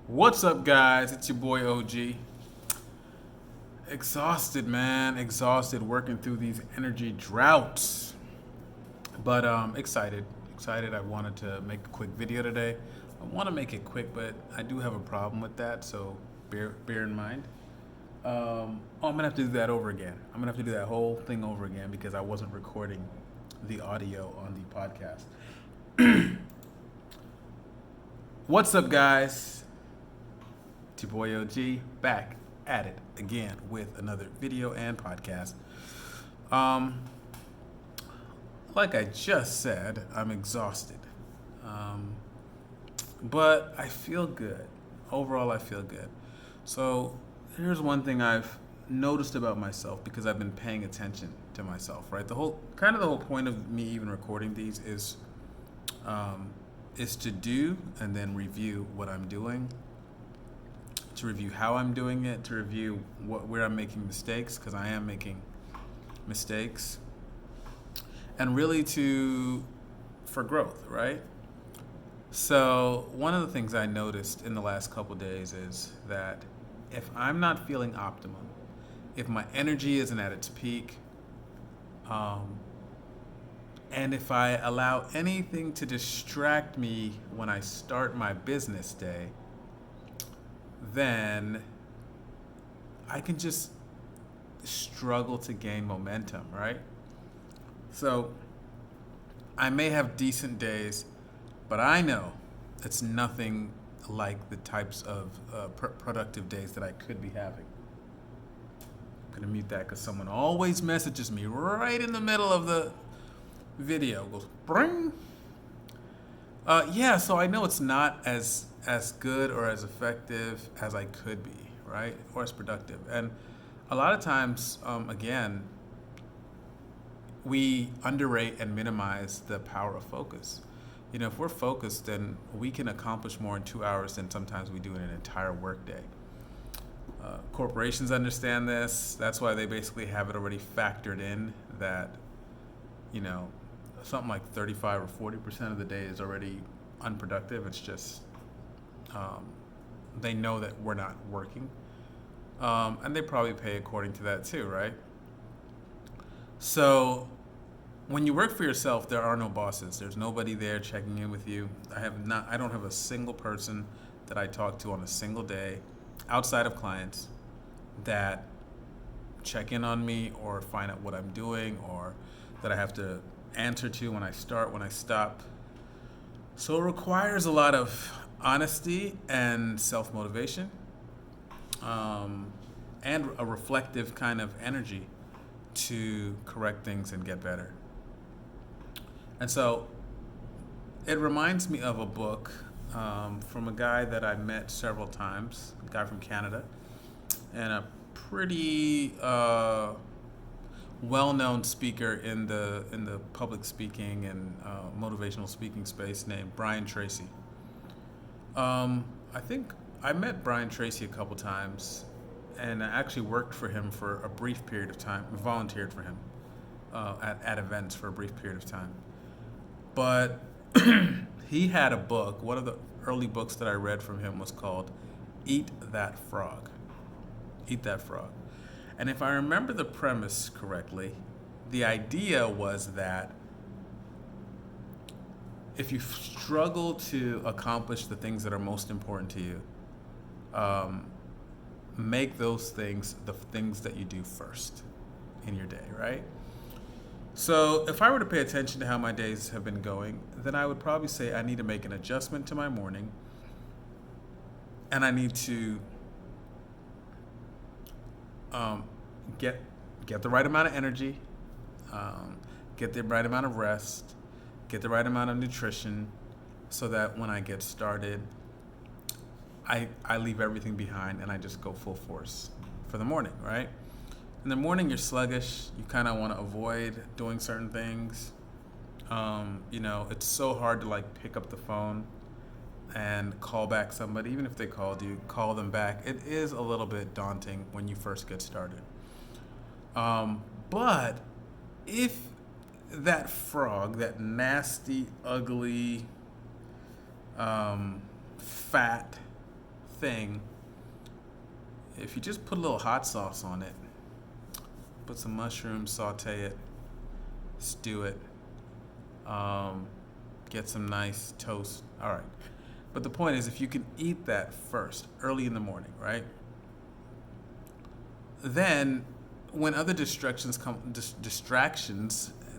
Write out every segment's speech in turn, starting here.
What's up, guys? It's your boy OG. Exhausted, man. Exhausted working through these energy droughts. But excited. Excited. I wanted to make a quick video today. I want to make it quick, but I do have a problem with that, so bear in mind. I'm gonna have to do that over again. I'm gonna have to do that whole thing over again because I wasn't recording the audio on the podcast. What's up, guys? It's your boy OG back at it again with another video and podcast. Um, like I just said, I'm exhausted, um, but I feel good. Overall, I feel good. So here's one thing I've noticed about myself because I've been paying attention to myself. Right, the whole point of me even recording these um, is to do and then review what I'm doing, to review how I'm doing it, to review where I'm making mistakes, because I am making mistakes, and really for growth, right? So one of the things I noticed in the last couple days is that if I'm not feeling optimum, if my energy isn't at its peak, um, and if I allow anything to distract me when I start my business day, then I can just struggle to gain momentum, right? So I may have decent days, but I know it's nothing like the types of productive days that I could be having. I'm gonna mute that because someone always messages me right in the middle of the video. Goes bring. Yeah, so I know it's not as good or as effective as I could be, right? Or as productive. And a lot of times, again, we underrate and minimize the power of focus. If we're focused, then we can accomplish more in 2 hours than sometimes we do in an entire workday. Corporations understand this. That's why they basically have it already factored in that, you know, something like 35 or 40% of the day is already unproductive. It's just um, they know that we're not working, and they probably pay according to that too, right? So when you work for yourself, there are no bosses. There's nobody there checking in with you. I don't have a single person that I talk to on a single day outside of clients that check in on me or find out what I'm doing or that I have to answer to when I start, when I stop. So it requires a lot of honesty and self motivation, um, and a reflective kind of energy to correct things and get better. And so it reminds me of a book from a guy that I met several times, a guy from Canada, and a pretty well-known speaker in the public speaking and motivational speaking space named Brian Tracy. I think I met Brian Tracy a couple times, and I actually worked for him for a brief period of time, volunteered for him at events for a brief period of time. But he had a book. One of the early books that I read from him was called "Eat That Frog." Eat That Frog. And if I remember the premise correctly, the idea was that if you struggle to accomplish the things that are most important to you, um, make those things the things that you do first in your day, right? So if I were to pay attention to how my days have been going, then I would probably say I need to make an adjustment to my morning, and I need to um, get get the right amount of energy, um, get the right amount of rest, get the right amount of nutrition, so that when I get started, I leave everything behind and I just go full force for the morning, right? In the morning, you're sluggish. You kind of want to avoid doing certain things. It's so hard to like pick up the phone and call back somebody, even if they called you, call them back. It is a little bit daunting when you first get started. But if that frog, that nasty, ugly, fat thing, if you just put a little hot sauce on it, put some mushrooms, saute it, stew it, get some nice toast. All right. But the point is, if you can eat that first, early in the morning, right? Then, when other distractions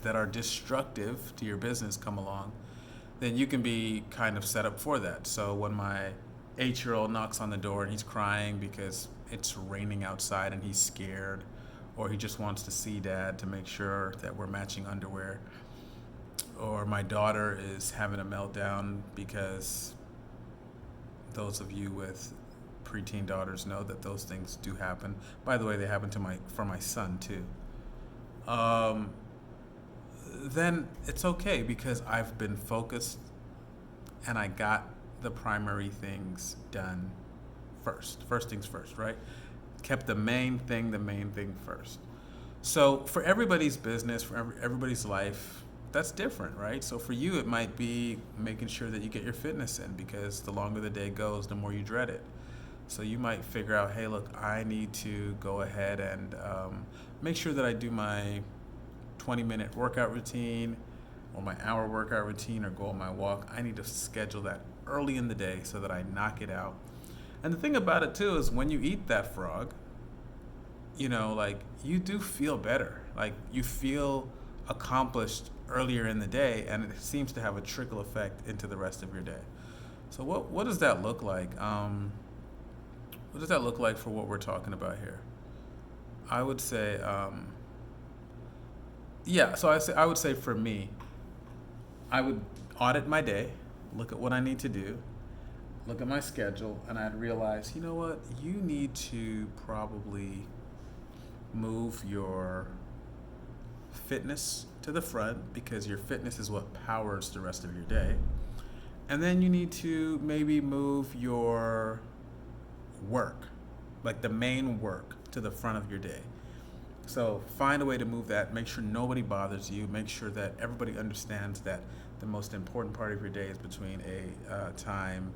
that are destructive to your business come along, then you can be kind of set up for that. So when my 8-year-old knocks on the door and he's crying because it's raining outside and he's scared, or he just wants to see dad to make sure that we're matching underwear, or my daughter is having a meltdown because those of you with preteen daughters know that those things do happen. By the way, they happen for my son too. Then it's okay because I've been focused and I got the primary things done first. First things first, right? Kept the main thing first. So for everybody's business, for everybody's life, that's different, right? So for you, it might be making sure that you get your fitness in, because the longer the day goes, the more you dread it. So you might figure out, hey, look, I need to go ahead and make sure that I do my 20-minute workout routine or my hour workout routine or go on my walk. I need to schedule that early in the day so that I knock it out. And the thing about it too is when you eat that frog, like you do feel better. Like you feel accomplished earlier in the day, and it seems to have a trickle effect into the rest of your day. So what does that look like? What does that look like for what we're talking about here? I would say, I would say for me, I would audit my day, look at what I need to do, look at my schedule, and I'd realize, you know what, you need to probably move your fitness to the front, because your fitness is what powers the rest of your day. And then you need to maybe move your work, like the main work, to the front of your day. So find a way to move that. Make sure nobody bothers you. Make sure that everybody understands that the most important part of your day is between a time,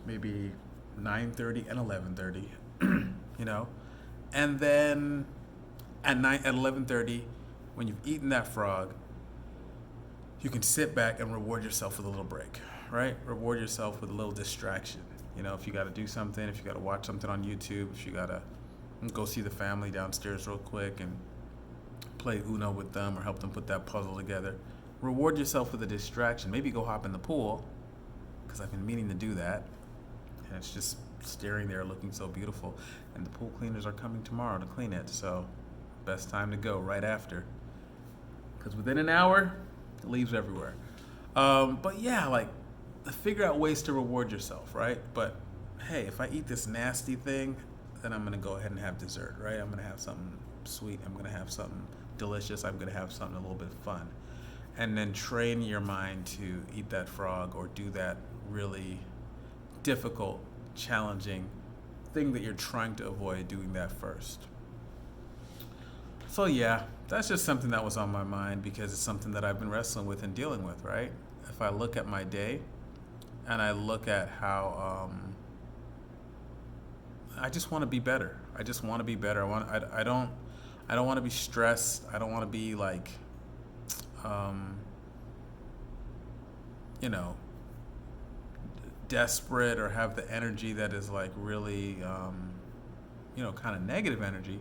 maybe 9:30 and 11:30, and then at 11:30, when you've eaten that frog, you can sit back and reward yourself with a little break, right? Reward yourself with a little distraction. If you got to do something, if you got to watch something on YouTube, if you got to go see the family downstairs real quick and play Uno with them or help them put that puzzle together, reward yourself with a distraction. Maybe go hop in the pool, because I've been meaning to do that, and it's just staring there looking so beautiful. And the pool cleaners are coming tomorrow to clean it, so best time to go right after, because within an hour, it leaves everywhere. But yeah, figure out ways to reward yourself, right? But hey, if I eat this nasty thing, then I'm going to go ahead and have dessert, right? I'm going to have something sweet. I'm going to have something delicious. I'm going to have something a little bit fun. And then train your mind to eat that frog or do that really difficult, challenging thing that you're trying to avoid, doing that first. So yeah, that's just something that was on my mind because it's something that I've been wrestling with and dealing with, right? If I look at my day and I look at how I just want to be better. I just want to be better. I don't want to be stressed. I don't want to be desperate or have the energy that is really kind of negative energy.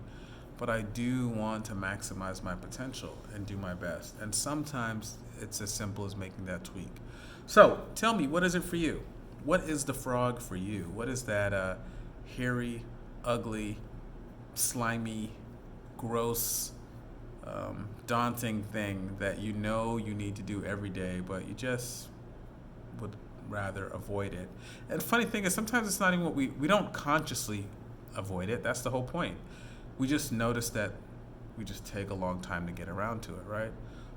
But I do want to maximize my potential and do my best. And sometimes it's as simple as making that tweak. So tell me, what is it for you? What is the frog for you? What is that hairy, ugly, slimy, gross, daunting thing that you need to do every day, but you just would rather avoid it? And the funny thing is, sometimes it's not even what we don't consciously avoid it. That's the whole point. We just notice that we just take a long time to get around to it, right?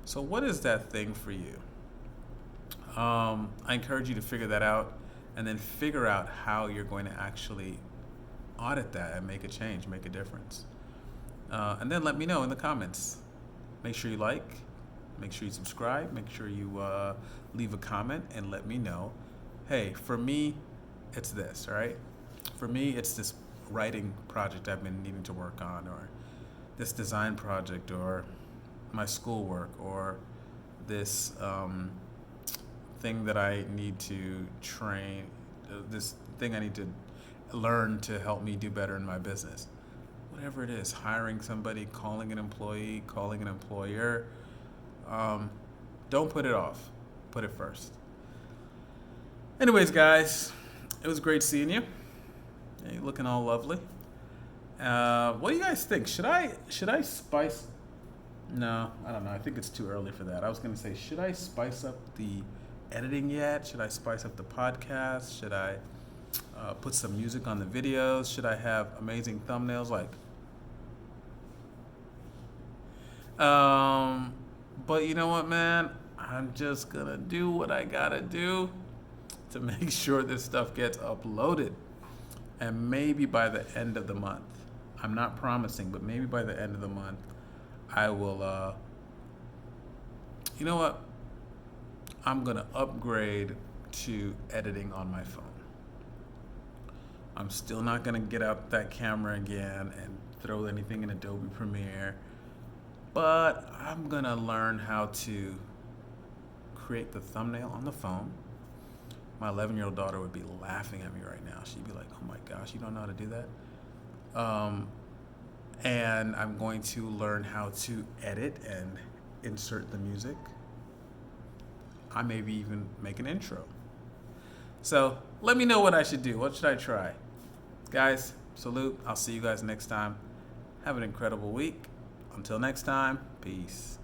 So what is that thing for you? I encourage you to figure that out and then figure out how you're going to actually audit that and make a change, make a difference. And then let me know in the comments. Make sure you make sure you subscribe, make sure you leave a comment and let me know, hey, for me, it's this, all right? For me, it's this writing project I've been needing to work on, or this design project, or my schoolwork, or this thing that I need to train, this thing I need to learn to help me do better in my business. Whatever it is, hiring somebody, calling an employee, calling an employer. Don't put it off. Put it first. Anyways, guys, it was great seeing you. Yeah, you're looking all lovely. What do you guys think? Should I spice? No, I don't know. I think it's too early for that. I was gonna say, should I spice up the editing yet? Should I spice up the podcast? Should I put some music on the videos? Should I have amazing thumbnails? But you know what, man? I'm just gonna do what I gotta do to make sure this stuff gets uploaded. And maybe by the end of the month, I'm not promising, but maybe by the end of the month, I will, you know what? I'm gonna upgrade to editing on my phone. I'm still not gonna get out that camera again and throw anything in Adobe Premiere, but I'm gonna learn how to create the thumbnail on the phone. My 11-year-old daughter would be laughing at me right now. She'd be like, "Oh my gosh, you don't know how to do that?" And I'm going to learn how to edit and insert the music. I maybe even make an intro. So let me know what I should do. What should I try? Guys, salute. I'll see you guys next time. Have an incredible week. Until next time, peace.